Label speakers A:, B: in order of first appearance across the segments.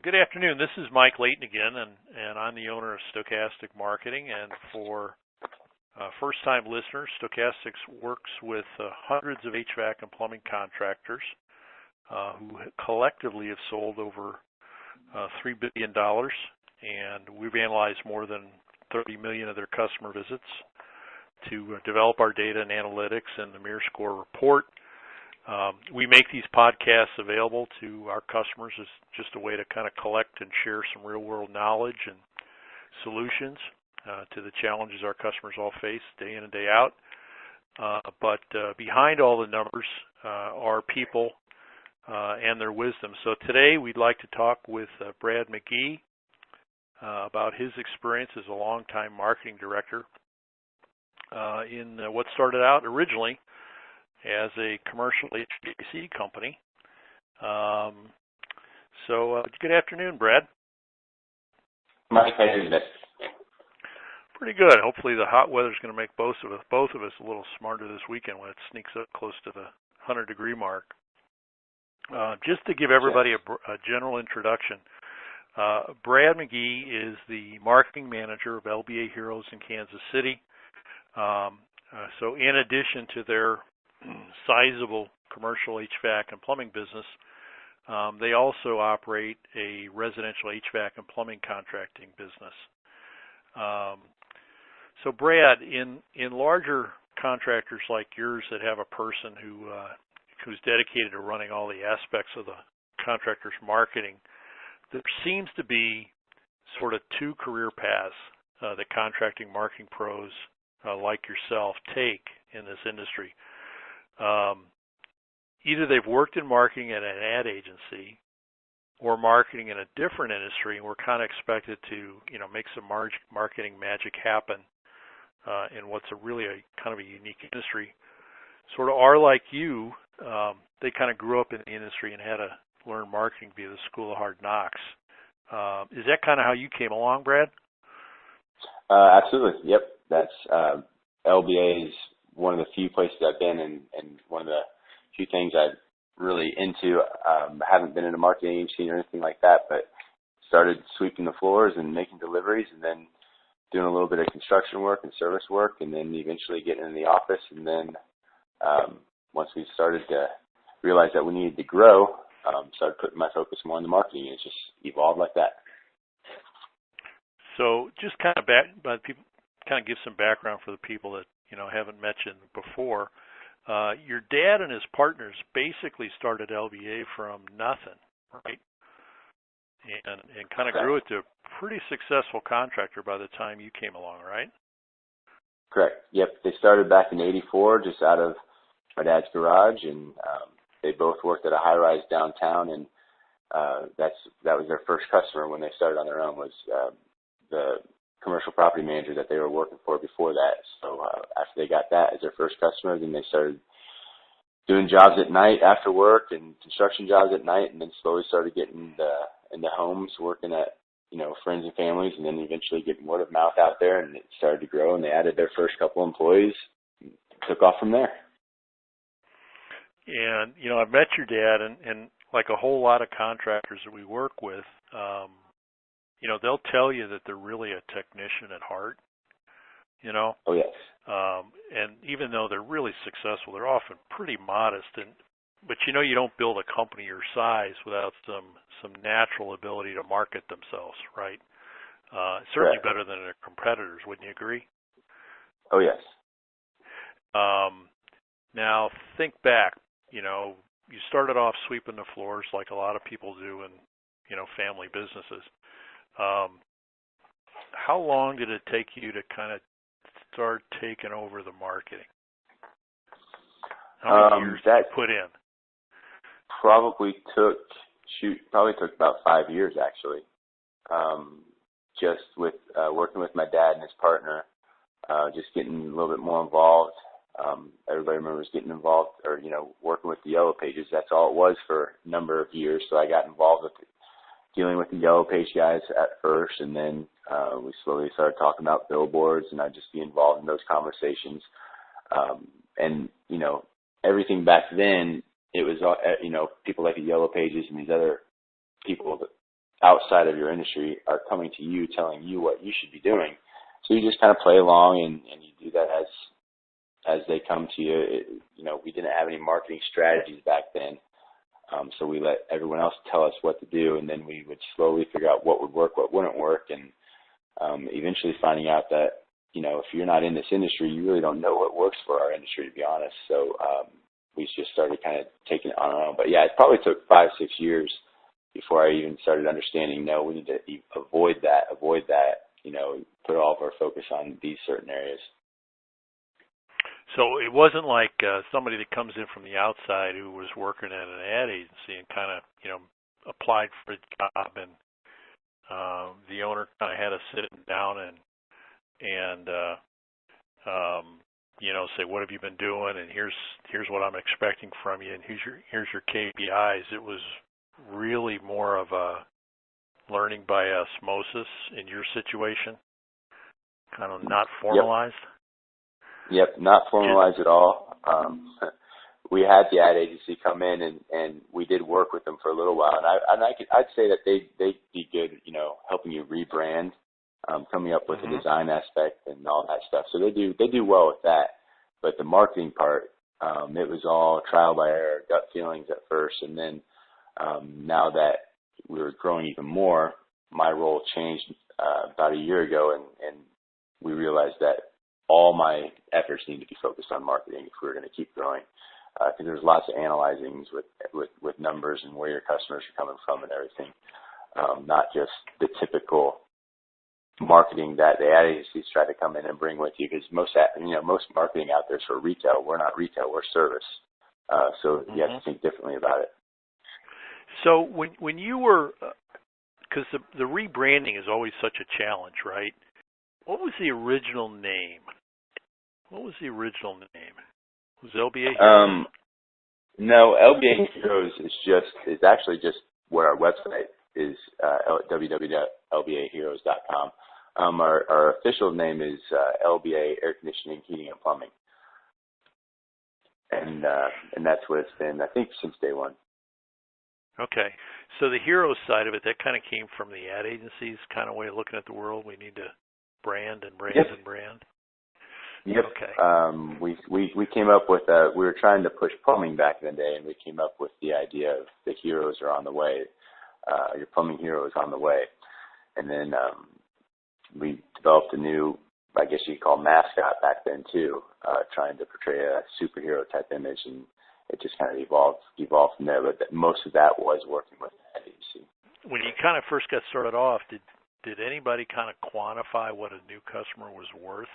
A: Good afternoon. This is Mike Layton again, and I'm the owner of Stochastic Marketing. And for first-time listeners, Stochastics works with hundreds of HVAC and plumbing contractors who collectively have sold over $3 billion, and we've analyzed more than 30 million of their customer visits to develop our data and analytics and the Mirror Score report. We make these podcasts available to our customers as just a way to kind of collect and share some real-world knowledge and solutions to the challenges our customers all face day in and day out. But behind all the numbers are people and their wisdom. So today we'd like to talk with Brad McGhee about his experience as a longtime marketing director in what started out originally as a commercial HVAC company. Good afternoon, Brad.
B: Mike, how are you today?
A: Pretty good. Hopefully the hot weather's going to make both of us a little smarter this weekend when it sneaks up close to the 100-degree mark. Just to give everybody a general introduction, Brad McGhee is the marketing manager of LBA Heroes in Kansas City. So in addition to their sizable commercial HVAC and plumbing business, they also operate a residential HVAC and plumbing contracting business. So Brad, in larger contractors like yours that have a person who's dedicated to running all the aspects of the contractor's marketing, there seems to be sort of two career paths that contracting marketing pros like yourself take in this industry. Either they've worked in marketing at an ad agency or marketing in a different industry, and we're kind of expected to, make some marketing magic happen in what's really a kind of a unique industry. Sort of are like you, they kind of grew up in the industry and had to learn marketing via the School of Hard Knocks. Is that kind of how you came along, Brad?
B: Absolutely. Yep. That's LBA is one of the few places I've been and one of the few things I'm really into. I haven't been in a marketing agency or anything like that, but started sweeping the floors and making deliveries and then doing a little bit of construction work and service work and then eventually getting in the office. And then once we started to realize that we needed to grow, started putting my focus more on the marketing, and it just evolved like that.
A: So just kind of give some background for the people that haven't met you before. Your dad and his partners basically started LBA from nothing, right? And kind of grew it to a pretty successful contractor by the time you came along, right?
B: Correct. Yep. They started back in '84, just out of my dad's garage, and they both worked at a high-rise downtown, and that was their first customer when they started on their own, was the commercial property manager that they were working for before that. So after they got that as their first customer, then they started doing jobs at night after work and construction jobs at night, and then slowly started getting into homes, working at friends and families, and then eventually getting word of mouth out there, and it started to grow, and they added their first couple employees, took off from there.
A: And I've met your dad, and like a whole lot of contractors that we work with, they'll tell you that they're really a technician at heart,
B: Oh, yes.
A: And even though they're really successful, they're often pretty modest. But you don't build a company your size without some natural ability to market themselves, right? Certainly
B: Correct.
A: better than their competitors, wouldn't you agree?
B: Oh, yes.
A: Now think back. You started off sweeping the floors like a lot of people do in family businesses. How long did it take you to kind of start taking over the marketing? How many years did you put in?
B: Probably took about 5 years, actually. Just with working with my dad and his partner, just getting a little bit more involved. Everybody remembers getting involved or, working with the Yellow Pages. That's all it was for a number of years. So I got involved with dealing with the Yellow Page guys at first, and then we slowly started talking about billboards, and I'd just be involved in those conversations. And, everything back then, it was, people like the Yellow Pages and these other people outside of your industry are coming to you telling you what you should be doing. So you just kind of play along and you do that as they come to you. We didn't have any marketing strategies back then. So we let everyone else tell us what to do, and then we would slowly figure out what would work, what wouldn't work, and eventually finding out that, if you're not in this industry, you really don't know what works for our industry, to be honest. So we just started kind of taking it on our own. But, yeah, it probably took 5-6 years before I even started understanding, no, we need to avoid that, put all of our focus on these certain areas.
A: So it wasn't like somebody that comes in from the outside who was working at an ad agency and kind of, applied for a job, and the owner kind of had us sit down and say, what have you been doing, and here's what I'm expecting from you, and here's your KPIs. It was really more of a learning by osmosis in your situation, kind of not formalized.
B: Yep, not formalized at all. We had the ad agency come in, and we did work with them for a little while, and I'd say that they'd be good, helping you rebrand, coming up with the design aspect and all that stuff. So they do well with that. But the marketing part, it was all trial by error, gut feelings at first, and then now that we were growing even more, my role changed about a year ago, and we realized that all my efforts need to be focused on marketing if we were going to keep growing, because there's lots of analyzings with numbers and where your customers are coming from and everything, not just the typical marketing that the ad agencies try to come in and bring with you, because most marketing out there is for retail. We're not retail, we're service. So you have to think differently about it.
A: So when you were, because the rebranding is always such a challenge, right? What was the original name? Was LBA Heroes?
B: No, LBA Heroes is actually just what our website is, www.lbaheroes.com. Our official name is LBA Air Conditioning, Heating, and Plumbing, and that's what it's been, I think, since day one. Okay,
A: so the Heroes side of it, that kind of came from the ad agency's kind of way of looking at the world. We need to brand and brand and brand.
B: Yep.
A: Okay.
B: We came up with we were trying to push plumbing back in the day, and we came up with the idea of the heroes are on the way. Your plumbing hero is on the way. And then we developed a new, I guess you'd call, mascot back then too, trying to portray a superhero type image, and it just kind of evolved from there. But most of that was working with the agency.
A: When you kind of first got started off, did anybody kind of quantify what a new customer was worth,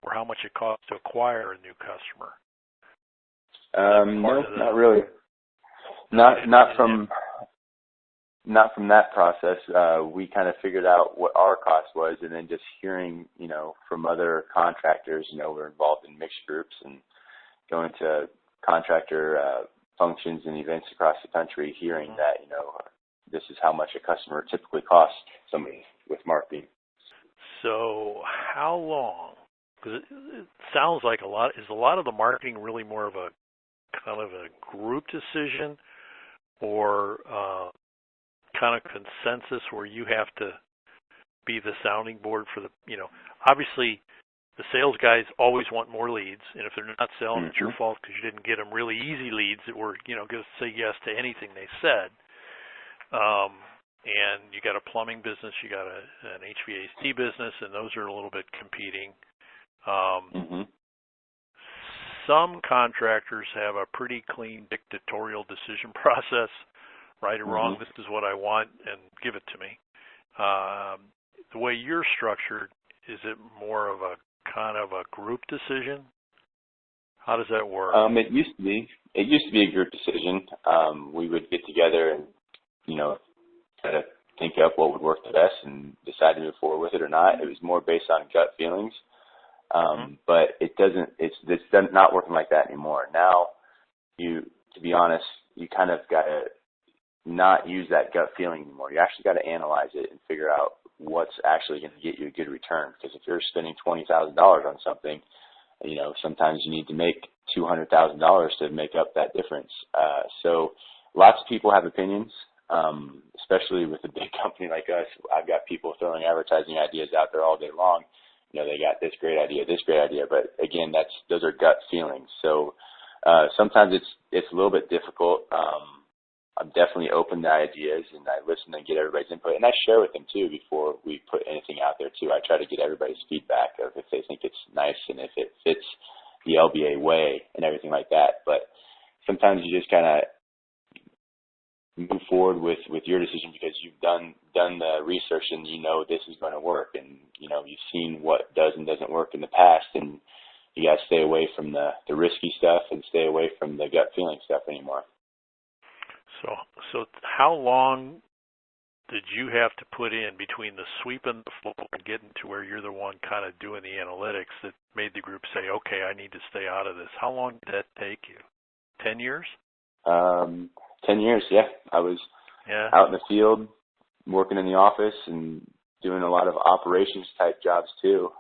A: or how much it cost to acquire a new customer?
B: No, not really. Not from that process. We kind of figured out what our cost was, and then just hearing, from other contractors, we're involved in mixed groups and going to contractor functions and events across the country, hearing that, this is how much a customer typically costs somebody with marketing.
A: So how long? Because it sounds like is a lot of the marketing really more of a kind of a group decision, or kind of consensus where you have to be the sounding board for the, obviously the sales guys always want more leads, and if they're not selling, it's your fault because you didn't get them really easy leads that were, going to say yes to anything they said. And you got a plumbing business, you got an HVAC business, and those are a little bit competing. Some contractors have a pretty clean dictatorial decision process, right or wrong, this is what I want, and give it to me. The way you're structured, is it more of a kind of a group decision? How does that work?
B: It used to be a group decision. We would get together and, try to think up what would work the best and decide to move forward with it or not. It was more based on gut feelings. But it's not working like that anymore. Now, to be honest, you kind of got to not use that gut feeling anymore. You actually got to analyze it and figure out what's actually going to get you a good return. Because if you're spending $20,000 on something, sometimes you need to make $200,000 to make up that difference. So lots of people have opinions. especially with a big company like us. I've got people throwing advertising ideas out there all day long. They got this great idea, but again, those are gut feelings. So sometimes it's a little bit difficult. I'm definitely open to ideas, and I listen and get everybody's input, and I share with them too before we put anything out there too. I try to get everybody's feedback of if they think it's nice and if it fits the LBA way and everything like that. But sometimes you just kind of move forward with your decision because you've done the research and this is going to work, and you've seen what does and doesn't work in the past, and you got to stay away from the risky stuff and stay away from the gut feeling stuff anymore.
A: So how long did you have to put in between the sweeping the floor and getting to where you're the one kind of doing the analytics that made the group say, okay, I need to stay out of this? How long did that take you? 10 years?
B: 10 years, yeah. I was out in the field, working in the office, and doing a lot of operations type jobs too.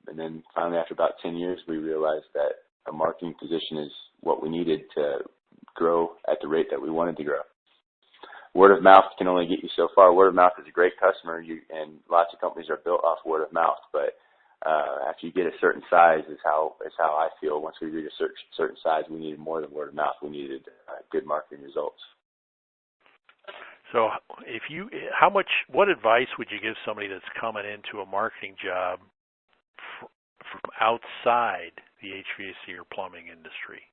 B: And then finally, after about 10 years, we realized that a marketing position is what we needed to grow at the rate that we wanted to grow. Word of mouth can only get you so far. Word of mouth is a great customer, and lots of companies are built off word of mouth. But after you get a certain size, is how I feel. Once we reach a certain size, we needed more than word of mouth. We needed good marketing results.
A: So, what advice would you give somebody that's coming into a marketing job from outside the HVAC or plumbing industry?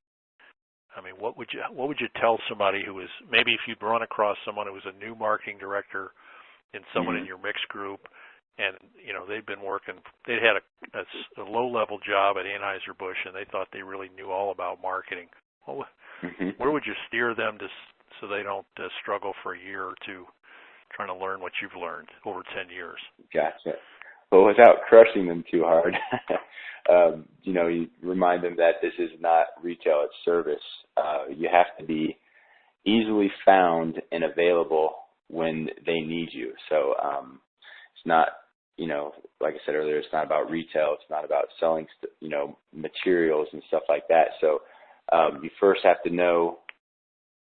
A: I mean, what would you tell somebody who is, maybe if you'd run across someone who was a new marketing director and someone in your mixed group, and they'd had a low-level job at Anheuser-Busch, and they thought they really knew all about marketing. Well, where would you steer them so they don't struggle for a year or two trying to learn what you've learned over 10 years?
B: Gotcha. Well, without crushing them too hard, you remind them that this is not retail, it's service. You have to be easily found and available when they need you. So it's not, like I said earlier, it's not about retail. It's not about selling, materials and stuff like that. So you first have to know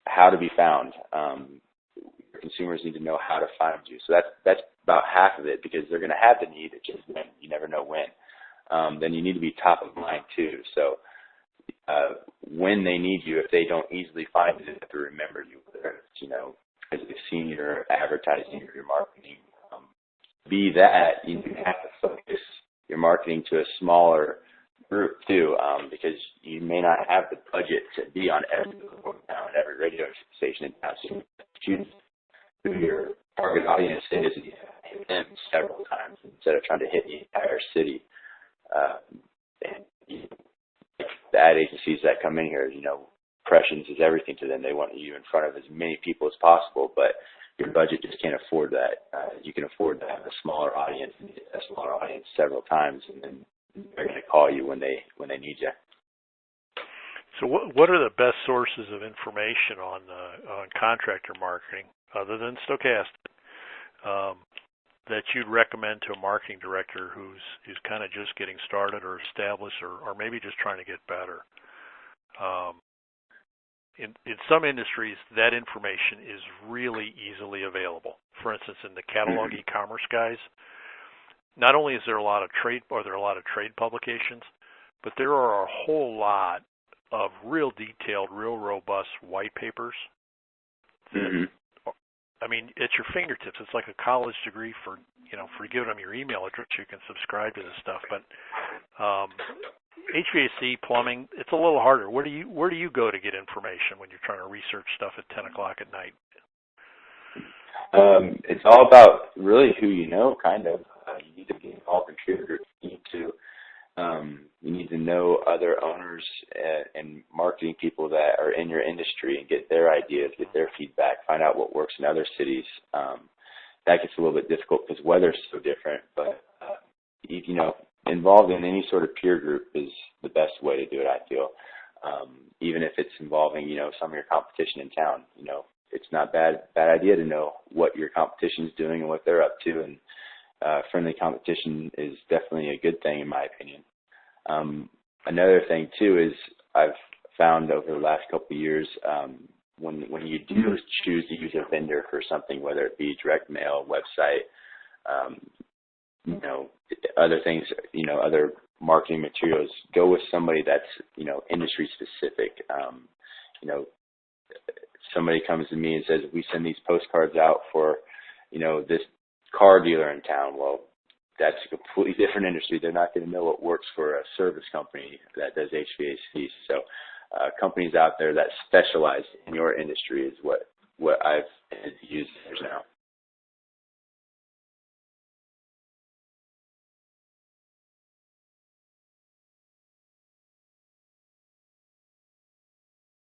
B: how to be found. Your consumers need to know how to find you. So that's about half of it, because they're going to have the need. It's just when you never know when. Then you need to be top of mind too. So when they need you, if they don't easily find you, they have to remember you. Whether it's, because they've seen your advertising or your marketing. Be that, you have to focus your marketing to a smaller group too, because you may not have the budget to be on every radio station in town. So you choose who your target audience is, and you hit them several times instead of trying to hit the entire city. The ad agencies that come in here, impressions is everything to them. They want you in front of as many people as possible, but your budget just can't afford that. You can afford to have a smaller audience and get a smaller audience several times, and then they're going to call you when they need you.
A: So what are the best sources of information on contractor marketing other than Stochastic that you'd recommend to a marketing director who's kind of just getting started or established or maybe just trying to get better? In some industries, that information is really easily available. For instance, in the catalog e-commerce guys, not only is there a lot of trade publications, but there are a whole lot of real detailed, real robust white papers. I mean, at your fingertips. It's like a college degree for giving them your email address. You can subscribe to this stuff. But HVAC, plumbing, it's a little harder. Where do you go to get information when you're trying to research stuff at 10 o'clock at night?
B: It's all about really who you know, kind of. You need to be involved in peer groups. You need to know other owners and marketing people that are in your industry and get their ideas, get their feedback, find out what works in other cities. That gets a little bit difficult because weather's so different, but involved in any sort of peer group is the best way to do it, I feel. Even if it's involving, some of your competition in town, it's not bad idea to know what your competition is doing and what they're up to, and friendly competition is definitely a good thing in my opinion. Another thing too is I've found over the last couple of years, when you do choose to use a vendor for something, whether it be direct mail, website, other things, other marketing materials, go with somebody that's, industry specific. Somebody comes to me and says, we send these postcards out for, this car dealer in town. Well, that's a completely different industry. They're not going to know what works for a service company that does HVAC. So companies out there that specialize in your industry is what I've used now.